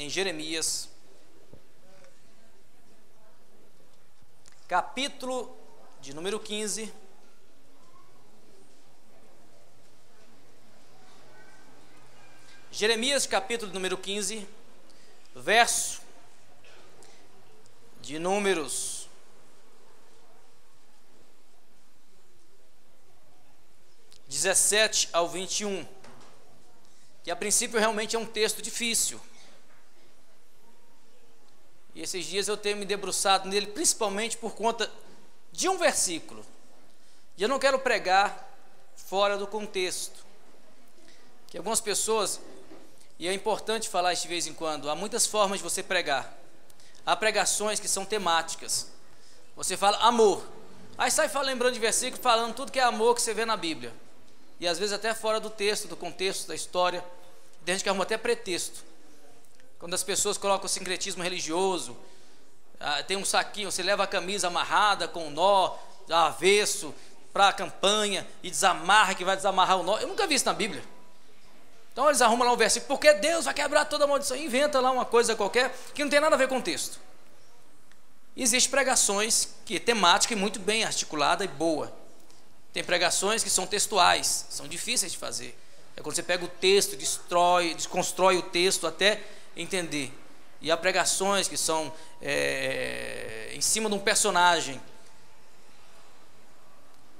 em Jeremias, capítulo de número 15, Jeremias, capítulo número 15, verso de números 17 ao 21, que a princípio realmente é um texto difícil. E esses dias eu tenho me debruçado nele, principalmente por conta de um versículo. E eu não quero pregar fora do contexto. Que algumas pessoas, e é importante falar isso de vez em quando, há muitas formas de você pregar. Há pregações que são temáticas. Você fala amor, aí sai lembrando de versículo, falando tudo que é amor que você vê na Bíblia. E às vezes até fora do texto, do contexto, da história. Tem gente que arruma até pretexto. Quando as pessoas colocam o sincretismo religioso, tem um saquinho, você leva a camisa amarrada com um nó avesso para a campanha e desamarra, que vai desamarrar o nó. Eu nunca vi isso na Bíblia. Então eles arrumam lá um versículo, porque Deus vai quebrar toda a maldição. Inventa lá uma coisa qualquer que não tem nada a ver com o texto. Existem pregações que é temática e muito bem articulada e boa. Tem pregações que são textuais, são difíceis de fazer. É quando você pega o texto, desconstrói o texto até entender. E há pregações que são em cima de um personagem.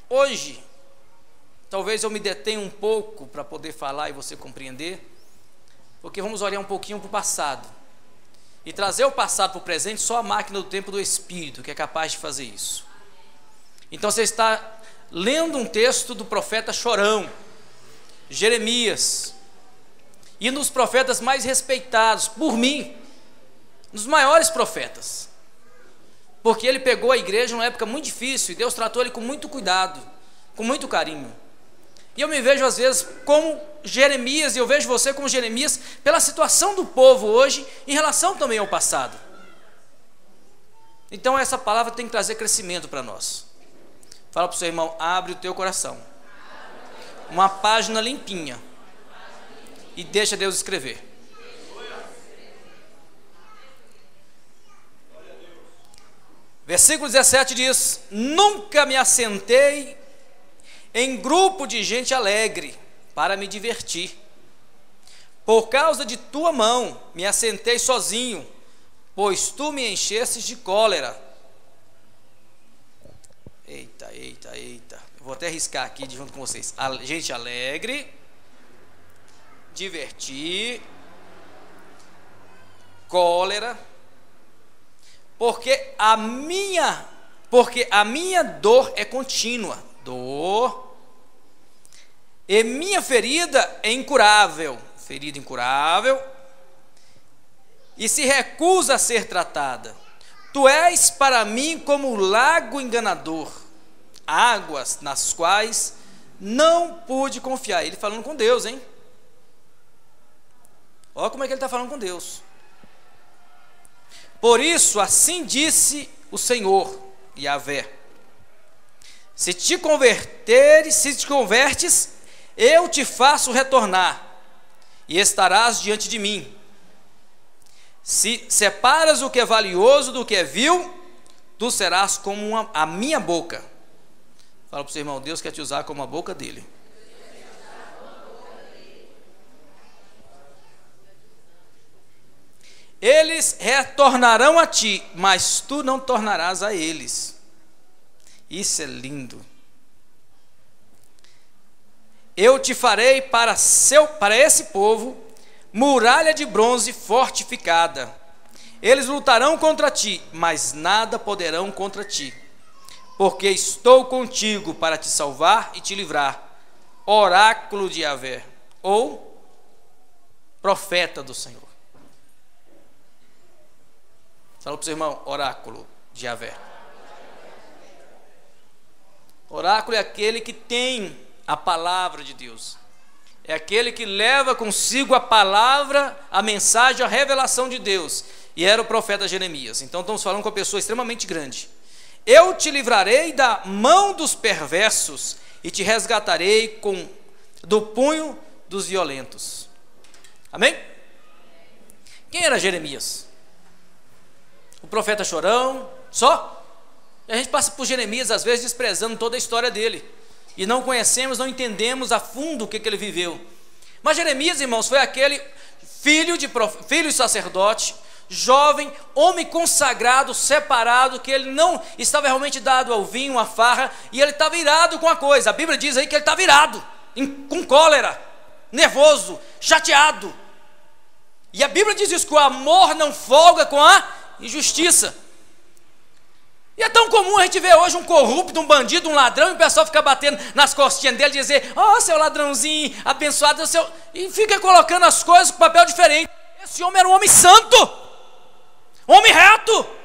Hoje, talvez eu me detenha um pouco para poder falar e você compreender, porque vamos olhar um pouquinho para o passado. E trazer o passado para o presente, só a máquina do tempo do Espírito que é capaz de fazer isso. Então você está lendo um texto do profeta chorão, Jeremias, e nos profetas mais respeitados por mim, nos maiores profetas, porque ele pegou a igreja numa época muito difícil e Deus tratou ele com muito cuidado, com muito carinho. E eu me vejo às vezes como Jeremias, e eu vejo você como Jeremias pela situação do povo hoje em relação também ao passado. Então essa palavra tem que trazer crescimento para nós. Fala para o seu irmão, abre o teu coração, uma página limpinha, e deixa Deus escrever. Versículo 17 diz: nunca me assentei em grupo de gente alegre para me divertir. Por causa de tua mão me assentei sozinho, pois tu me enchestes de cólera. Eita. Eu vou até riscar aqui junto com vocês. Gente alegre, divertir, cólera, porque a minha dor é contínua. Dor. E minha ferida é incurável. Ferida incurável. E se recusa a ser tratada. Tu és para mim como lago enganador, águas nas quais não pude confiar. Ele falando com Deus, hein? Olha como é que ele está falando com Deus. Por isso, assim disse o Senhor, Yahvé: se te convertes, eu te faço retornar, e estarás diante de mim. Se separas o que é valioso do que é vil, tu serás como a minha boca. Fala para o seu irmão, Deus quer te usar como a boca dele. Eles retornarão a ti, mas tu não tornarás a eles. Isso é lindo. Eu te farei para esse povo muralha de bronze fortificada. Eles lutarão contra ti, mas nada poderão contra ti, porque estou contigo para te salvar e te livrar. Oráculo de Yahvé, ou profeta do Senhor. Fala para o seu irmão, oráculo de Yahvé. Oráculo é aquele que tem a palavra de Deus. É aquele que leva consigo a palavra, a mensagem, a revelação de Deus. E era o profeta Jeremias. Então estamos falando com uma pessoa extremamente grande. Eu te livrarei da mão dos perversos e te resgatarei do punho dos violentos. Amém? Quem era Jeremias? O profeta chorão, só? E a gente passa por Jeremias, às vezes, desprezando toda a história dele. E não conhecemos, não entendemos a fundo o que ele viveu. Mas Jeremias, irmãos, foi aquele filho de sacerdote, jovem, homem consagrado, separado, que ele não estava realmente dado ao vinho, à farra, e ele estava irado com a coisa. A Bíblia diz aí que ele estava irado, com cólera, nervoso, chateado. E a Bíblia diz isso, que o amor não folga com a injustiça. E é tão comum a gente ver hoje um corrupto, um bandido, um ladrão, e o pessoal fica batendo nas costinhas dele, dizer, ó, seu ladrãozinho, abençoado, e fica colocando as coisas com papel diferente. Esse homem era um homem santo, homem reto,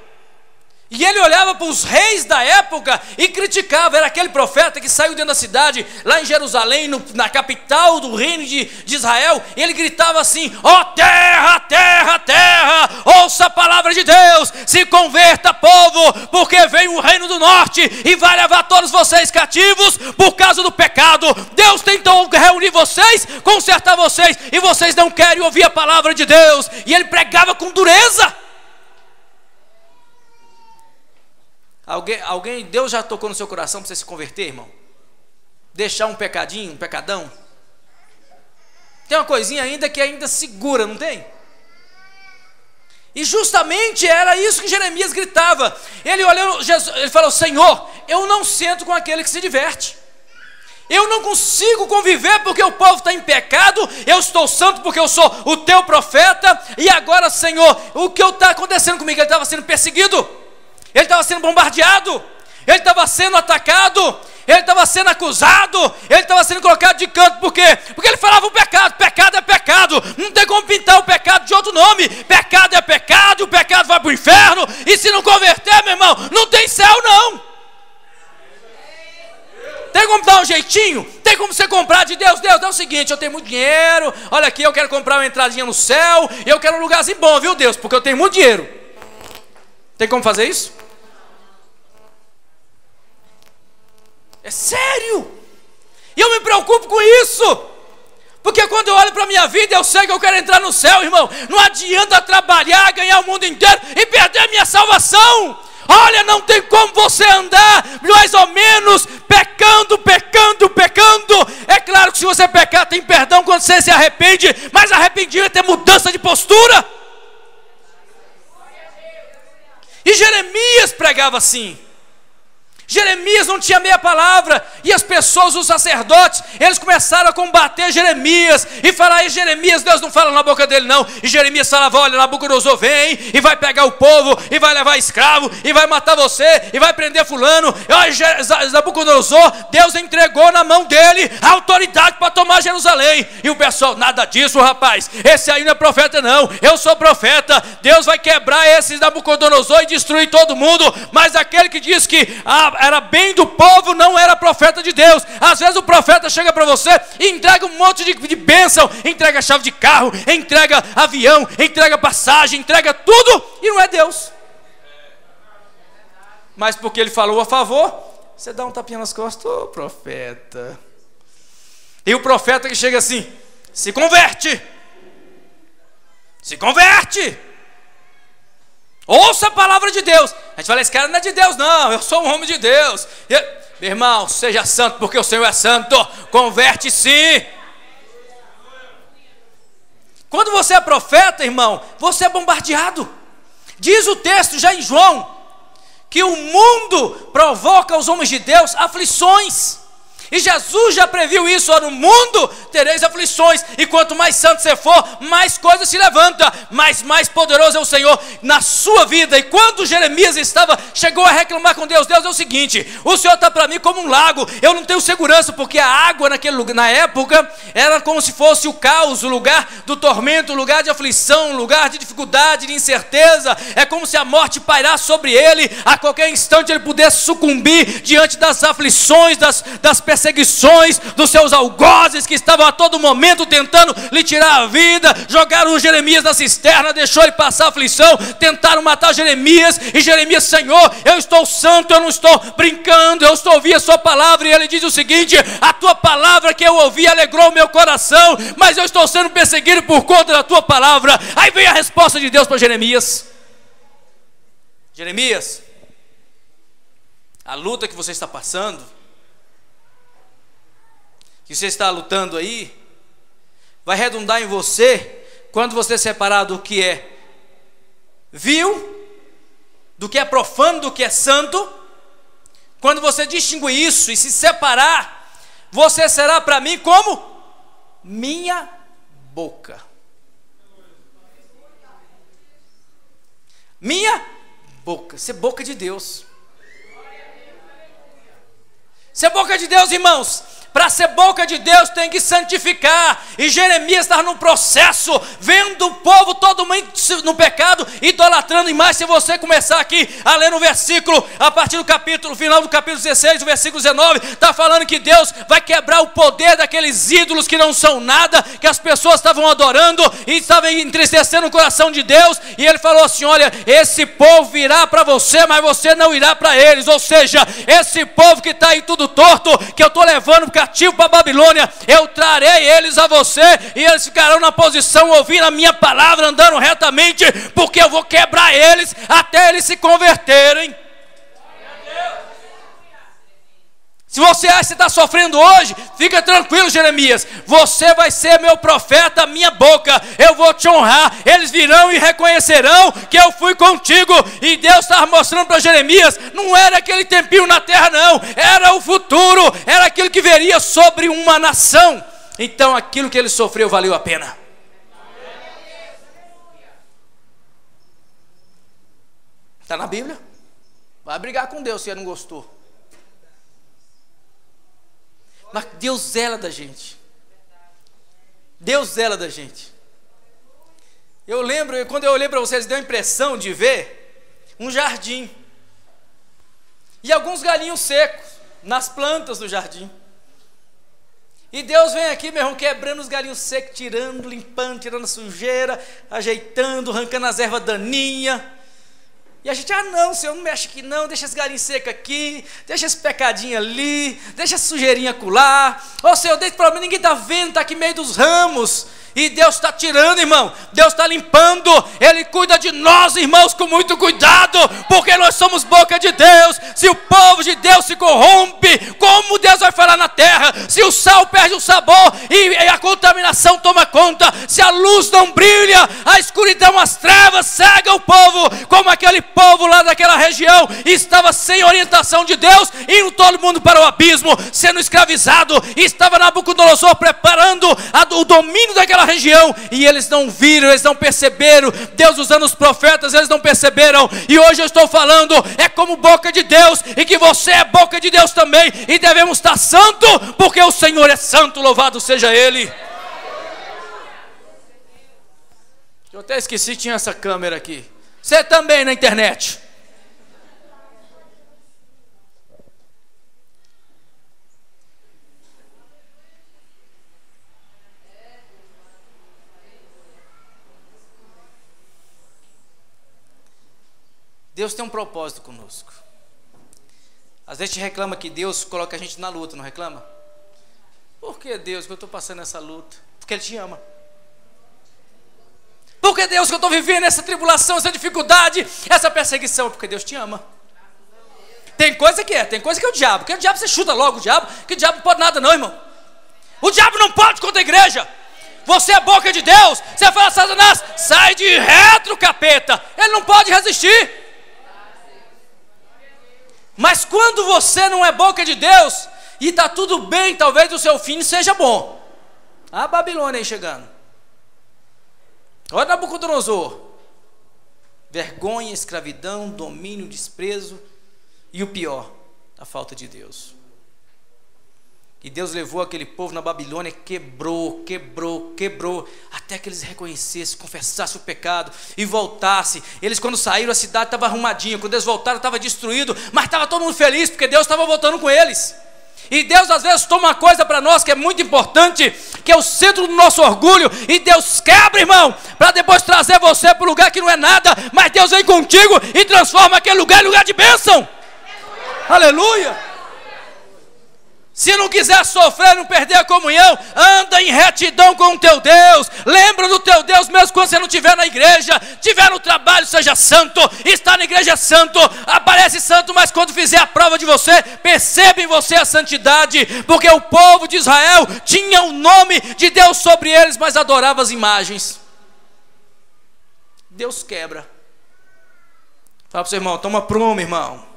e ele olhava para os reis da época e criticava. Era aquele profeta que saiu dentro da cidade, lá em Jerusalém, na capital do reino de Israel, e ele gritava assim, ó terra, terra, terra, ouça a palavra de Deus, se converta povo, porque vem o reino do norte e vai levar todos vocês cativos por causa do pecado. Deus tentou reunir vocês, consertar vocês, e vocês não querem ouvir a palavra de Deus. E ele pregava com dureza. Alguém, Deus já tocou no seu coração para você se converter, irmão? Deixar um pecadinho, um pecadão? Tem uma coisinha ainda que ainda segura, não tem? E justamente era isso que Jeremias gritava. Ele olhou, ele falou, Senhor, eu não sento com aquele que se diverte. Eu não consigo conviver porque o povo está em pecado. Eu estou santo porque eu sou o teu profeta. E agora, Senhor, o que está acontecendo comigo? Ele estava sendo perseguido, ele estava sendo bombardeado, ele estava sendo atacado, ele estava sendo acusado, ele estava sendo colocado de canto. Por quê? Porque ele falava o pecado. Pecado é pecado, não tem como pintar o pecado de outro nome. Pecado é pecado, o pecado vai para o inferno. E se não converter, meu irmão, não tem céu não. Tem como dar um jeitinho? Tem como você comprar de Deus? Deus, é o seguinte, eu tenho muito dinheiro, olha aqui, eu quero comprar uma entradinha no céu, e eu quero um lugarzinho bom, viu Deus? Porque eu tenho muito dinheiro. Tem como fazer isso? É sério, e eu me preocupo com isso, porque quando eu olho para a minha vida, eu sei que eu quero entrar no céu, irmão. Não adianta trabalhar, ganhar o mundo inteiro e perder a minha salvação. Olha, não tem como você andar mais ou menos pecando. É claro que se você pecar, tem perdão quando você se arrepende, mas arrependimento é mudança de postura. E Jeremias pregava assim. Jeremias não tinha meia palavra, e as pessoas, os sacerdotes, eles começaram a combater Jeremias, e falar, e Jeremias, Deus não fala na boca dele não, e Jeremias falava, olha, Nabucodonosor vem, e vai pegar o povo, e vai levar escravo, e vai matar você, e vai prender fulano, e olha, Nabucodonosor, Deus entregou na mão dele a autoridade para tomar Jerusalém. E o pessoal, nada disso rapaz, esse aí não é profeta não, eu sou profeta, Deus vai quebrar esse Nabucodonosor e destruir todo mundo. Mas aquele que diz que era bem do povo, não era profeta de Deus. Às vezes o profeta chega para você e entrega um monte de bênção, entrega chave de carro, entrega avião, entrega passagem, entrega tudo, e não é Deus. Mas porque ele falou a favor, você dá um tapinha nas costas, ô profeta. E o profeta que chega assim, se converte, ouça a palavra de Deus. A gente fala, esse cara não é de Deus não, eu sou um homem de Deus. Meu irmão, seja santo porque o Senhor é santo. Converte sim. Quando você é profeta, irmão, você é bombardeado. Diz o texto já em João, que o mundo provoca aos homens de Deus aflições. E Jesus já previu isso, ó, no mundo tereis aflições, e quanto mais santo você for, mais coisa se levanta, mas mais poderoso é o Senhor na sua vida. E quando Jeremias chegou a reclamar com Deus, Deus é o seguinte, o Senhor está para mim como um lago, eu não tenho segurança, porque a água naquele lugar, na época, era como se fosse o caos, o lugar do tormento, o lugar de aflição, o lugar de dificuldade, de incerteza. É como se a morte pairasse sobre ele, a qualquer instante ele pudesse sucumbir diante das aflições, das perseguições perseguições dos seus algozes que estavam a todo momento tentando lhe tirar a vida. Jogaram o Jeremias na cisterna, deixou ele passar aflição, tentaram matar Jeremias, e Jeremias: Senhor, eu estou santo, eu não estou brincando, eu estou ouvindo a sua palavra. E ele diz o seguinte: a tua palavra que eu ouvi alegrou o meu coração, mas eu estou sendo perseguido por conta da tua palavra. Aí vem a resposta de Deus para Jeremias: Jeremias, a luta que você está passando, que você está lutando aí, vai redundar em você quando você separar do que é vil, do que é profano, do que é santo. Quando você distinguir isso e se separar, você será para mim como minha boca. Minha boca. Ser boca de Deus. Ser boca de Deus, irmãos. Para ser boca de Deus tem que santificar. E Jeremias estava num processo, vendo o povo todo mundo no pecado, idolatrando. E mais, se você começar aqui a ler no versículo, a partir do capítulo, final do capítulo 16, do versículo 19, está falando que Deus vai quebrar o poder daqueles ídolos que não são nada, que as pessoas estavam adorando e estavam entristecendo o coração de Deus. E ele falou assim: olha, esse povo virá para você, mas você não irá para eles. Ou seja, esse povo que está aí tudo torto, que eu estou levando cativo para a Babilônia, eu trarei eles a você, e eles ficarão na posição ouvindo a minha palavra, andando retamente, porque eu vou quebrar eles até eles se converterem. Se você acha que está sofrendo hoje, fica tranquilo, Jeremias, você vai ser meu profeta, minha boca, eu vou te honrar, eles virão e reconhecerão que eu fui contigo. E Deus estava mostrando para Jeremias, não era aquele tempinho na terra não, era o futuro, era aquilo que viria sobre uma nação. Então aquilo que ele sofreu valeu a pena. Está na Bíblia? Vai brigar com Deus se ele não gostou. Mas Deus zela da gente. Deus zela da gente. Eu lembro, quando eu olhei para vocês, deu a impressão de ver um jardim. E alguns galinhos secos nas plantas do jardim. E Deus vem aqui, meu irmão, quebrando os galinhos secos, tirando, limpando, tirando a sujeira, ajeitando, arrancando as ervas daninhas. E a gente: ah não, Senhor, não mexe aqui não, deixa esse galinho seco aqui, deixa esse pecadinho ali, deixa essa sujeirinha acolá. Ô Senhor, deixa para mim, ninguém está vendo, está aqui meio dos ramos. E Deus está tirando, irmão, Deus está limpando, Ele cuida de nós, irmãos, com muito cuidado, porque nós somos boca de Deus. Se o povo de Deus se corrompe, como Deus vai falar na terra? Se o sal perde o sabor e a contaminação toma conta, se a luz não brilha, a escuridão, as trevas cega o povo, como aquele povo lá daquela região estava sem orientação de Deus, indo todo mundo para o abismo, sendo escravizado, e estava Nabucodonosor preparando o domínio daquela região, e eles não viram, eles não perceberam. Deus usando os profetas, eles não perceberam. E hoje eu estou falando, é como boca de Deus, e que você é boca de Deus também, e devemos estar santo, porque o Senhor é santo, louvado seja Ele. Eu até esqueci, tinha essa câmera aqui. Você também na internet. Deus tem um propósito conosco. Às vezes a gente reclama que Deus coloca a gente na luta, não reclama? Por que Deus que eu estou passando essa luta? Porque Ele te ama. Por que Deus que eu estou vivendo essa tribulação, essa dificuldade, essa perseguição? Porque Deus te ama. Tem coisa que é o diabo. Porque o diabo você chuta logo o diabo, que o diabo não pode nada não, irmão. O diabo não pode contra a igreja. Você é boca de Deus. Você fala: Satanás, sai de retro, capeta. Ele não pode resistir. Mas quando você não é boca de Deus, e está tudo bem, talvez o seu fim seja bom. A Babilônia aí chegando. Olha Nabucodonosor. Vergonha, escravidão, domínio, desprezo, e o pior, a falta de Deus. E Deus levou aquele povo na Babilônia, quebrou, até que eles reconhecessem, confessassem o pecado e voltassem. Eles, quando saíram, a cidade estava arrumadinha. Quando eles voltaram, estava destruído, mas estava todo mundo feliz, porque Deus estava voltando com eles. E Deus às vezes toma uma coisa para nós que é muito importante, que é o centro do nosso orgulho, e Deus quebra, irmão, para depois trazer você para um lugar que não é nada, mas Deus vem contigo e transforma aquele lugar em lugar de bênção. Aleluia! Se não quiser sofrer, não perder a comunhão, anda em retidão com o teu Deus. Lembra do teu Deus mesmo quando você não estiver na igreja, estiver no trabalho, seja santo. Estar na igreja é santo, aparece santo, mas quando fizer a prova de você, perceba em você a santidade, porque o povo de Israel tinha o nome de Deus sobre eles, mas adorava as imagens. Deus quebra. Fala para o seu irmão, toma prumo, irmão.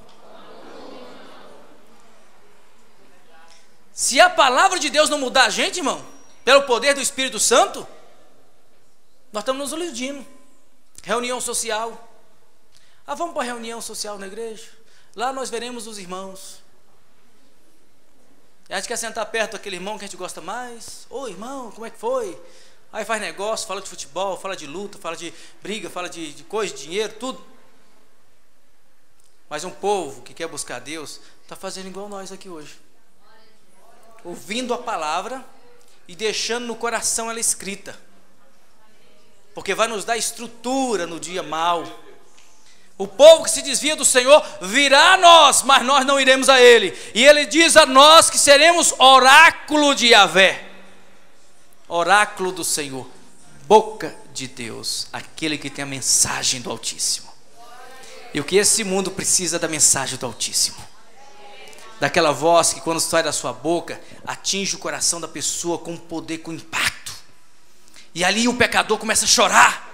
Se a palavra de Deus não mudar a gente, irmão, pelo poder do Espírito Santo, nós estamos nos iludindo. Reunião social. Vamos para a reunião social na igreja. Lá nós veremos os irmãos. E a gente quer sentar perto daquele irmão que a gente gosta mais. Ô irmão, como é que foi? Aí faz negócio, fala de futebol, fala de luta, fala de briga, fala de coisa, de dinheiro, tudo. Mas um povo que quer buscar Deus está fazendo igual nós aqui hoje, ouvindo a palavra e deixando no coração ela escrita, porque vai nos dar estrutura no dia mau. O povo que se desvia do Senhor virá a nós, mas nós não iremos a Ele, e Ele diz a nós que seremos oráculo de Yahvé, oráculo do Senhor, boca de Deus, aquele que tem a mensagem do Altíssimo. E o que esse mundo precisa da mensagem do Altíssimo, daquela voz que quando sai da sua boca, atinge o coração da pessoa com poder, com impacto. E ali o pecador começa a chorar.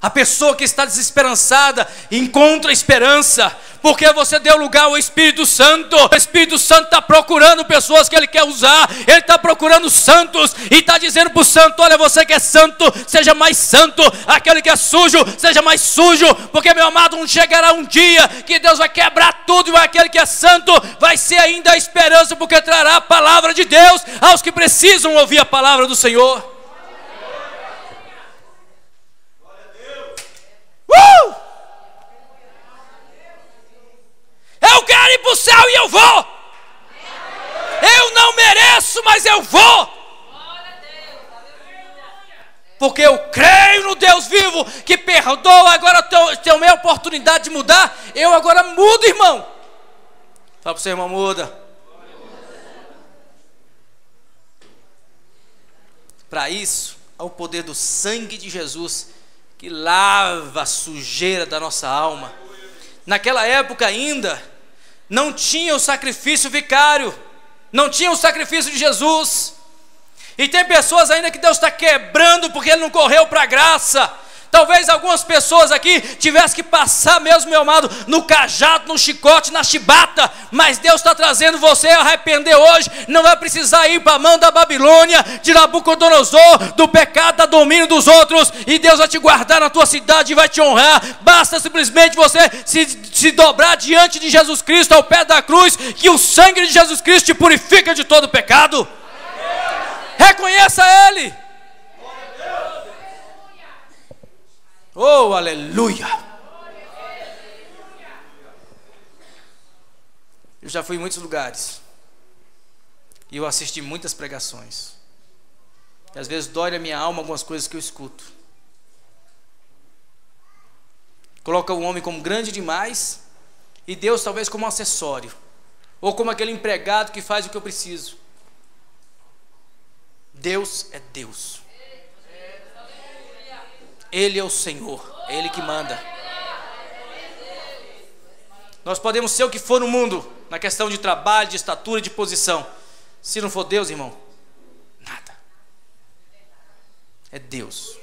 A pessoa que está desesperançada encontra esperança, porque você deu lugar ao Espírito Santo. O Espírito Santo está procurando pessoas que Ele quer usar. Ele está procurando santos e está dizendo para o santo: olha, você que é santo, seja mais santo. Aquele que é sujo, seja mais sujo. Porque, meu amado, chegará um dia que Deus vai quebrar tudo, e aquele que é santo vai ser ainda a esperança, porque trará a palavra de Deus aos que precisam ouvir a palavra do Senhor. Eu quero ir para o céu e eu vou. Eu não mereço, mas eu vou. Porque eu creio no Deus vivo que perdoa. Agora tenho a minha oportunidade de mudar. Eu agora mudo, irmão. Fala para o seu irmão, muda. Para isso, há o poder do sangue de Jesus, que lava a sujeira da nossa alma. Naquela época ainda não tinha o sacrifício vicário, não tinha o sacrifício de Jesus. E tem pessoas ainda que Deus está quebrando porque Ele não correu para a graça. Talvez algumas pessoas aqui tivessem que passar mesmo, meu amado, no cajado, no chicote, na chibata, mas Deus está trazendo você a arrepender hoje. Não vai precisar ir para a mão da Babilônia, de Nabucodonosor, do pecado, da domínio dos outros, e Deus vai te guardar na tua cidade e vai te honrar. Basta simplesmente você se dobrar diante de Jesus Cristo, ao pé da cruz, que o sangue de Jesus Cristo te purifica de todo pecado. Reconheça Ele. Oh, aleluia! Eu já fui em muitos lugares e eu assisti muitas pregações, e às vezes dói na minha alma algumas coisas que eu escuto. Coloca o homem como grande demais e Deus talvez como um acessório, ou como aquele empregado que faz o que eu preciso. Deus é Deus. Ele é o Senhor, é Ele que manda. Nós podemos ser o que for no mundo, na questão de trabalho, de estatura, de posição. Se não for Deus, irmão, nada. É Deus.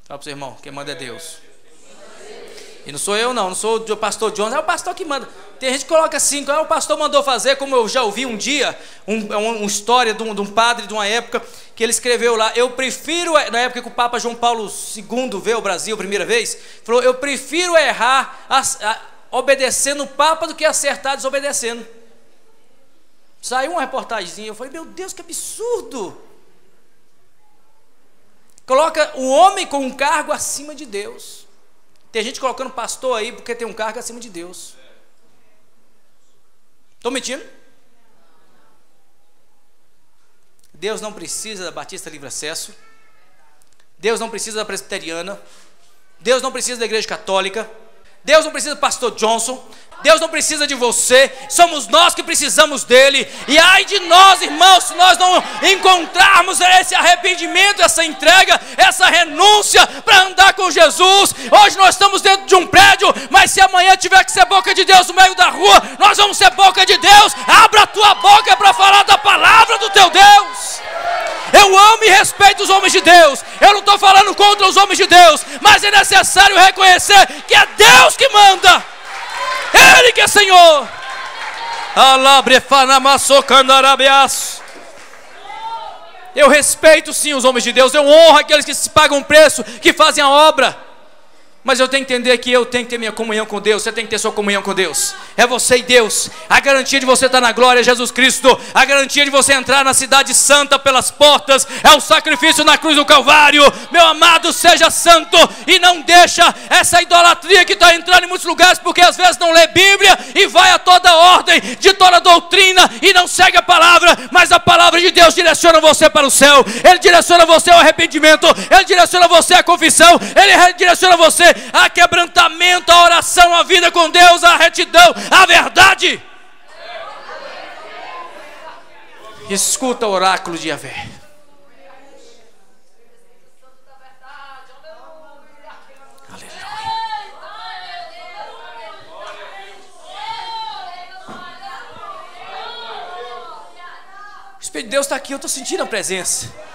Fala para o seu irmão, quem manda é Deus. E não sou eu não sou o pastor Jones, é o pastor que manda. Tem gente que coloca assim, o pastor mandou fazer, como eu já ouvi um dia, uma história de um padre de uma época, que ele escreveu lá: eu prefiro, na época que o Papa João Paulo II veio ao Brasil a primeira vez, falou: eu prefiro errar obedecendo o Papa do que acertar desobedecendo. Saiu uma reportagemzinha, eu falei: meu Deus, que absurdo! Coloca o homem com um cargo acima de Deus. Tem gente colocando pastor aí porque tem um cargo acima de Deus. Estou mentindo? Deus não precisa da Batista Livre Acesso, Deus não precisa da Presbiteriana, Deus não precisa da Igreja Católica, Deus não precisa do pastor Johnson, Deus não precisa de você, somos nós que precisamos dele. E ai de nós, irmãos, se nós não encontrarmos esse arrependimento, essa entrega, essa renúncia para andar com Jesus. Hoje nós estamos dentro de um prédio, mas se amanhã tiver que ser boca de Deus no meio da rua, nós vamos ser boca de Deus. Abra a tua boca para falar da palavra do teu Deus. Eu amo e respeito os homens de Deus, eu não estou falando contra os homens de Deus, mas é necessário reconhecer que é Deus que manda, Ele que é Senhor. Eu respeito sim os homens de Deus, eu honro aqueles que pagam um preço, que fazem a obra. Mas eu tenho que entender que eu tenho que ter minha comunhão com Deus. Você tem que ter sua comunhão com Deus. É você e Deus. A garantia de você estar na glória é Jesus Cristo. A garantia de você entrar na cidade santa pelas portas é o sacrifício na cruz do Calvário. Meu amado, seja santo e não deixa essa idolatria que está entrando em muitos lugares, porque às vezes não lê Bíblia e vai a toda ordem de toda doutrina e não segue a palavra. Mas a palavra de Deus direciona você para o céu. Ele direciona você ao arrependimento. Ele direciona você à confissão. Ele direciona você a quebrantamento, a oração, a vida com Deus, a retidão, a verdade. Escuta o oráculo de Yahvé. Aleluia. O Espírito de Deus está aqui, eu estou sentindo a presença.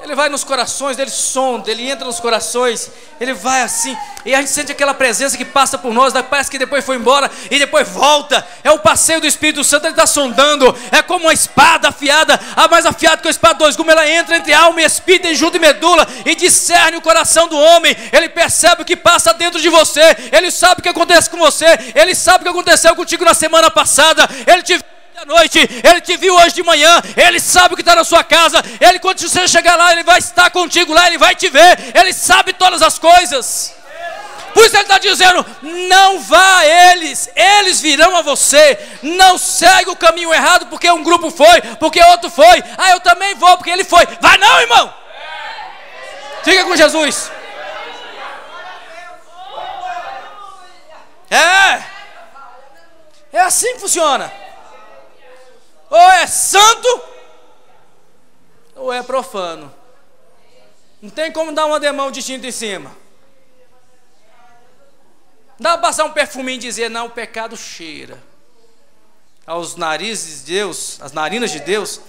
Ele vai nos corações, ele sonda, ele entra nos corações, ele vai assim, e a gente sente aquela presença que passa por nós, parece que depois foi embora, e depois volta. É o passeio do Espírito Santo, ele está sondando, é como uma espada afiada, a mais afiada que a espada de dois gumes, ela entra entre alma e espírito, e junto e medula, e discerne o coração do homem. Ele percebe o que passa dentro de você, ele sabe o que acontece com você, ele sabe o que aconteceu contigo na semana passada, ele te à noite, ele te viu hoje de manhã, ele sabe o que está na sua casa, ele quando você chegar lá, ele vai estar contigo lá, ele vai te ver, ele sabe todas as coisas. Por isso ele está dizendo, não vá a eles, eles virão a você. Não segue o caminho errado porque um grupo foi, porque outro foi, eu também vou porque ele foi. Vai não, irmão, fica com Jesus. É assim que funciona. Ou é santo, ou é profano. Não tem como dar uma demão de tinta em cima. Não dá para passar um perfuminho e dizer, não, o pecado cheira. Aos narizes de Deus, as narinas de Deus,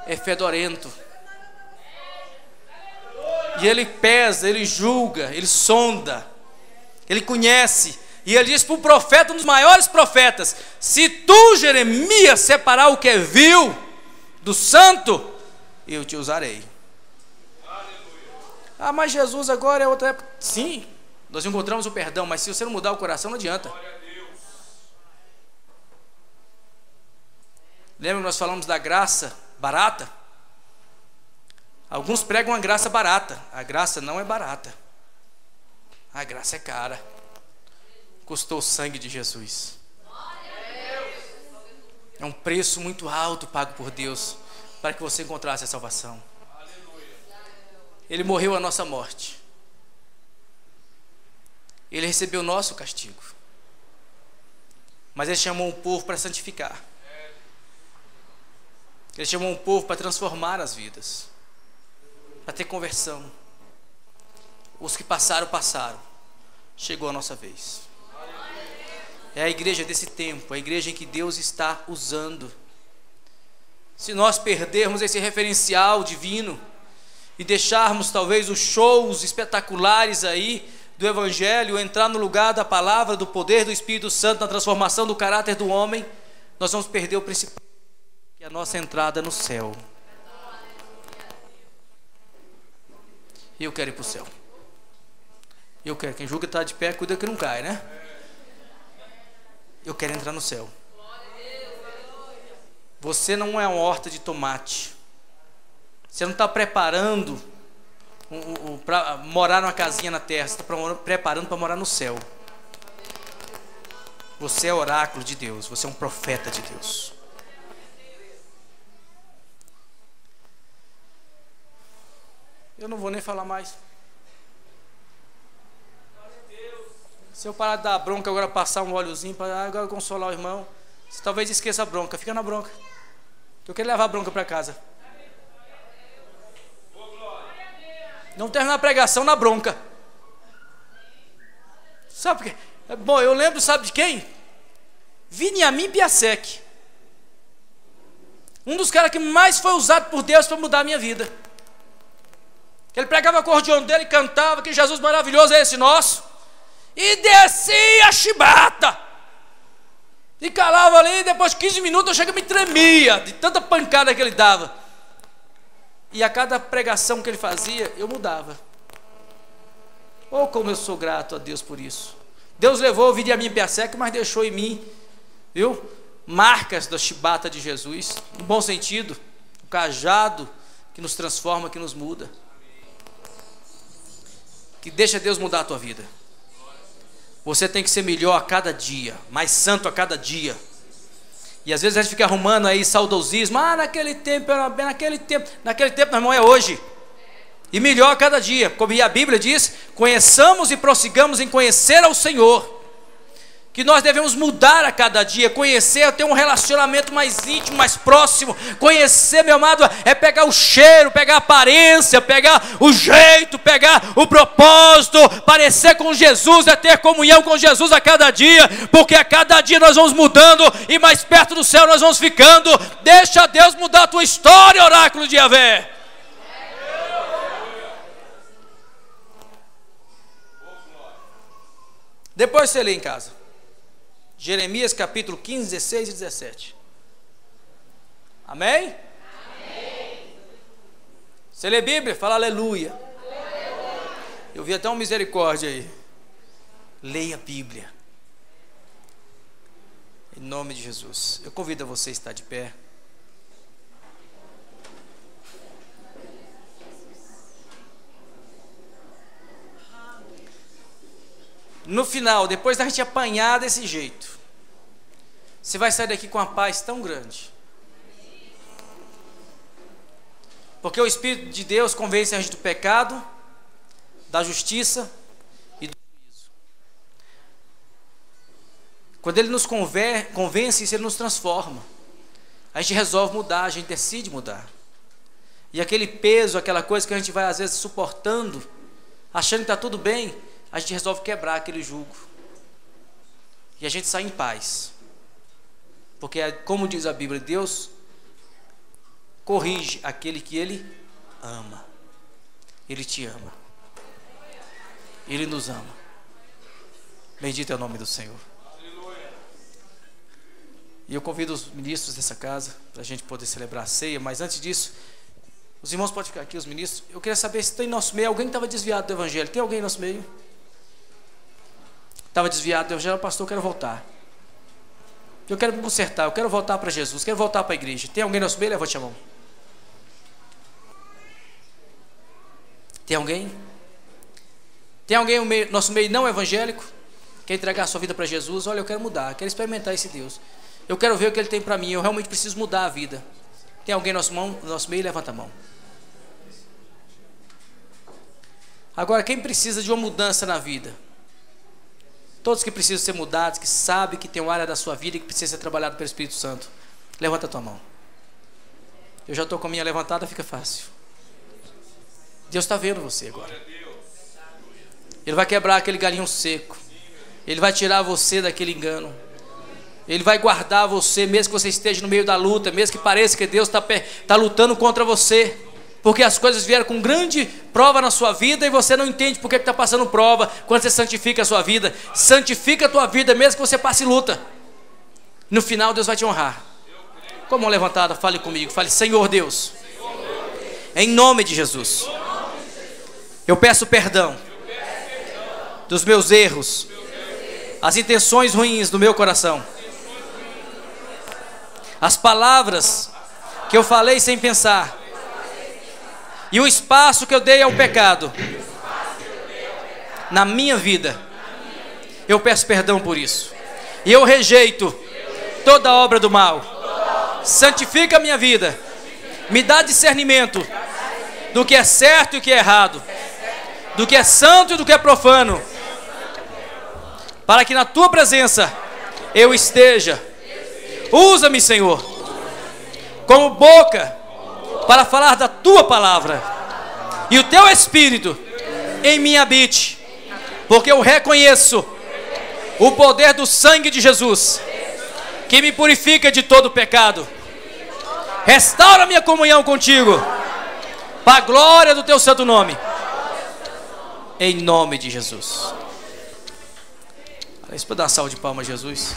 é fedorento. E ele pesa, ele julga, ele sonda, ele conhece. E ele diz para o profeta, um dos maiores profetas, se tu, Jeremias, separar o que é vil do santo, eu te usarei. Aleluia. Mas Jesus agora é outra época. Sim, nós encontramos o perdão, mas se você não mudar o coração, não adianta. Lembra que nós falamos da graça barata? Alguns pregam a graça barata. A graça não é barata. A graça é cara. Custou o sangue de Jesus. É um preço muito alto pago por Deus para que você encontrasse a salvação. Ele morreu a nossa morte. Ele recebeu o nosso castigo. Mas ele chamou um povo para santificar. Ele chamou um povo para transformar as vidas, para ter conversão. Os que passaram, passaram. Chegou a nossa vez. É a igreja desse tempo, a igreja em que Deus está usando. Se nós perdermos esse referencial divino e deixarmos talvez os shows espetaculares aí do Evangelho entrar no lugar da palavra, do poder do Espírito Santo, na transformação do caráter do homem, nós vamos perder o principal, que é a nossa entrada no céu. E eu quero ir para o céu. Eu quero, quem julga está de pé, cuida que não cai, né? Eu quero entrar no céu. Você não é uma horta de tomate. Você não está preparando para morar numa casinha na terra. Você está preparando para morar no céu. Você é oráculo de Deus. Você é um profeta de Deus. Eu não vou nem falar mais. Se eu parar de dar bronca agora, passar um óleozinho para agora consolar o irmão, você talvez esqueça a bronca. Fica na bronca. Eu quero levar a bronca para casa. Não terminar a pregação na bronca. Sabe por quê? Bom, eu lembro, sabe de quem? Viniamin Piasek. Um dos caras que mais foi usado por Deus para mudar a minha vida. Ele pregava o acordeão dele, cantava que Jesus maravilhoso é esse nosso. E descia a chibata. E calava ali, depois de 15 minutos eu chego e me tremia de tanta pancada que ele dava. E a cada pregação que ele fazia, eu mudava. Oh, como eu sou grato a Deus por isso. Deus levou o Viniamin Piasek, mas deixou em mim, viu, marcas da chibata de Jesus, no bom sentido, o cajado que nos transforma, que nos muda. Que deixa Deus mudar a tua vida. Você tem que ser melhor a cada dia, mais santo a cada dia. E às vezes a gente fica arrumando aí saudosismo. Naquele tempo era bem, naquele tempo, meu irmão, é hoje. E melhor a cada dia. Como a Bíblia diz, conheçamos e prossigamos em conhecer ao Senhor. Que nós devemos mudar a cada dia, conhecer, ter um relacionamento mais íntimo, mais próximo. Conhecer, meu amado, é pegar o cheiro, pegar a aparência, pegar o jeito, pegar o propósito. Parecer com Jesus é ter comunhão com Jesus a cada dia, porque a cada dia nós vamos mudando e mais perto do céu nós vamos ficando. Deixa Deus mudar a tua história, oráculo de Yahvé. Depois você lê em casa. Jeremias capítulo 15, 16 e 17. Amém? Amém. Você lê Bíblia? Fala aleluia. Aleluia. Eu vi até uma misericórdia aí. Leia a Bíblia. Em nome de Jesus. Eu convido a você a estar de pé. No final, depois da gente apanhar desse jeito, você vai sair daqui com uma paz tão grande. Porque o Espírito de Deus convence a gente do pecado, da justiça e do juízo. Quando Ele nos convence, isso Ele nos transforma. A gente resolve mudar, a gente decide mudar. E aquele peso, aquela coisa que a gente vai às vezes suportando, achando que está tudo bem, a gente resolve quebrar aquele jugo. E a gente sai em paz. Porque, como diz a Bíblia, Deus corrige aquele que Ele ama. Ele te ama. Ele nos ama. Bendito é o nome do Senhor. E eu convido os ministros dessa casa para a gente poder celebrar a ceia. Mas antes disso, os irmãos podem ficar aqui, os ministros. Eu queria saber se tem em nosso meio alguém que estava desviado do Evangelho. Tem alguém em nosso meio? Estava desviado do Evangelho, pastor, eu quero voltar. Eu quero me consertar, eu quero voltar para Jesus, quero voltar para a igreja. Tem alguém no nosso meio? Levante a mão. Tem alguém? Tem alguém no nosso meio não evangélico? Quer entregar a sua vida para Jesus? Olha, eu quero mudar, eu quero experimentar esse Deus. Eu quero ver o que Ele tem para mim, eu realmente preciso mudar a vida. Tem alguém no nosso meio? Levanta a mão. Agora, quem precisa de uma mudança na vida? Todos que precisam ser mudados, que sabem que tem uma área da sua vida que precisa ser trabalhado pelo Espírito Santo. Levanta a tua mão. Eu já estou com a minha levantada, fica fácil. Deus está vendo você agora. Ele vai quebrar aquele galinho seco. Ele vai tirar você daquele engano. Ele vai guardar você, mesmo que você esteja no meio da luta, mesmo que pareça que Deus está lutando contra você. Porque as coisas vieram com grande prova na sua vida e você não entende porque está passando prova. Quando você santifica a sua vida, santifica a tua vida mesmo que você passe luta. No final Deus vai te honrar. Com a mão levantada, fale comigo, fale: Senhor Deus, em nome de Jesus, eu peço perdão dos meus erros, as intenções ruins do meu coração, as palavras que eu falei sem pensar, e o espaço que eu dei ao pecado na minha vida. Eu peço perdão por isso. E eu rejeito toda obra do mal. Santifica a minha vida. Me dá discernimento do que é certo e o que é errado, do que é santo e do que é profano, para que na tua presença eu esteja. Usa-me, Senhor, como boca para falar da tua palavra, e o teu Espírito em mim habite, porque eu reconheço o poder do sangue de Jesus, que me purifica de todo pecado. Restaura minha comunhão contigo, para a glória do teu santo nome, em nome de Jesus. Isso para dar uma salva de palmas, Jesus.